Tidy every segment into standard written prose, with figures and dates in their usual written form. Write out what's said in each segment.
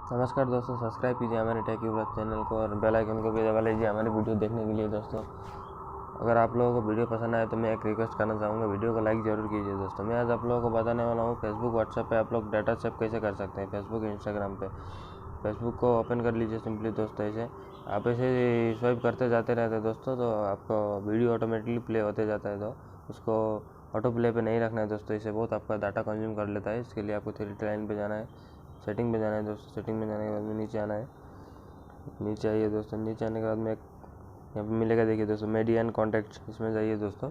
नमस्कार दोस्तों, सब्सक्राइब कीजिए हमारे टेक व्रत चैनल को और बेल आइकन को भी दबा लीजिए हमारी वीडियो देखने के लिए। दोस्तों अगर आप लोगों को वीडियो पसंद आए तो मैं एक रिक्वेस्ट करना चाहूँगा, वीडियो को लाइक ज़रूर कीजिए। दोस्तों मैं आज आप लोगों को बताने वाला हूँ फेसबुक व्हाट्सएप पे आप लोग डाटा सेव कैसे कर सकते हैं। फेसबुक इंस्टाग्राम पे फेसबुक को ओपन कर लीजिए सिंपली। दोस्तों ऐसे आप ऐसे स्वाइप करते जाते रहते हैं दोस्तों, तो आपको वीडियो ऑटोमेटिकली प्ले होते जाता है, तो उसको ऑटो प्ले पे नहीं रखना है दोस्तों। इसे बहुत आपका डाटा कंज्यूम कर लेता है। इसके लिए आपको थ्री लाइन पे जाना है, सेटिंग पे जाना है दोस्तों। सेटिंग में जाने के बाद में नीचे आना है, नीचे आइए दोस्तों। नीचे आने के बाद में एक यहाँ पे मिलेगा, देखिए दोस्तों मीडिया एंड कॉन्टैक्ट्स, इसमें जाइए दोस्तों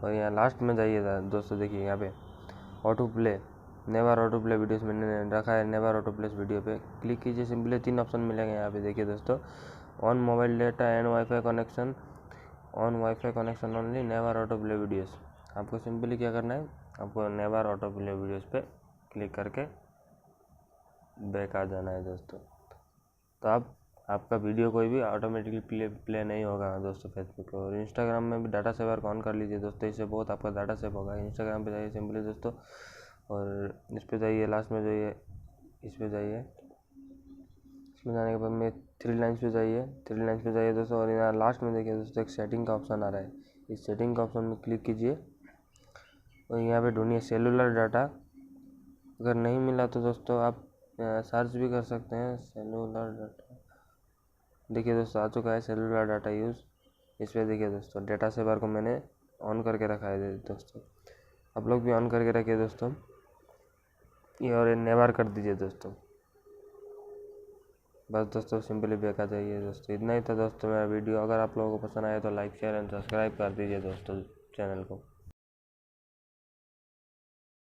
और यहाँ लास्ट में जाइए दोस्तों। देखिए यहाँ पे auto play, never auto play videos मैंने रखा है। नेवर ऑटो प्ले वीडियो पे क्लिक कीजिए, सिंपली 3 ऑप्शन मिलेंगे यहाँ पे। देखिए दोस्तों, on mobile data and wifi connection, on wifi connection only, never auto play videos. आपको सिंपली क्या करना है, आपको नेवर ऑटो प्ले वीडियोस पे क्लिक करके बैक आ जाना है दोस्तों। तो अब आपका वीडियो कोई भी ऑटोमेटिकली प्ले नहीं होगा दोस्तों। फेसबुक और इंस्टाग्राम में भी डाटा सेवर ऑन कर लीजिए दोस्तों, इससे बहुत आपका डाटा सेव होगा। इंस्टाग्राम पे जाइए सिंपली दोस्तों और इस पे जाइए, लास्ट में जाइए, इस पे जाइए। इसमें जाने के बाद में 3 लाइन्स पे जाइए, 3 लाइन्स पे जाइए दोस्तों और यहाँ लास्ट में देखिए दोस्तों एक सेटिंग का ऑप्शन आ रहा है। इस सेटिंग का ऑप्शन में क्लिक कीजिए और यहाँ पे ढूंढिए सेलुलर डाटा। अगर नहीं मिला तो दोस्तों आप सर्च भी कर सकते हैं सेलुलर डाटा। देखिए दोस्तों आ चुका है सेलुलर डाटा यूज़। इस पर देखिए दोस्तों डाटा सेवर को मैंने ऑन करके रखा है दोस्तों, आप लोग भी ऑन करके रखिए दोस्तों। ये और नेवर कर दीजिए दोस्तों। बस दोस्तों सिंपली बैक आ जाइए दोस्तों। इतना ही था दोस्तों मेरा वीडियो। अगर आप लोगों को पसंद आया तो लाइक शेयर एंड सब्सक्राइब कर दीजिए दोस्तों चैनल को।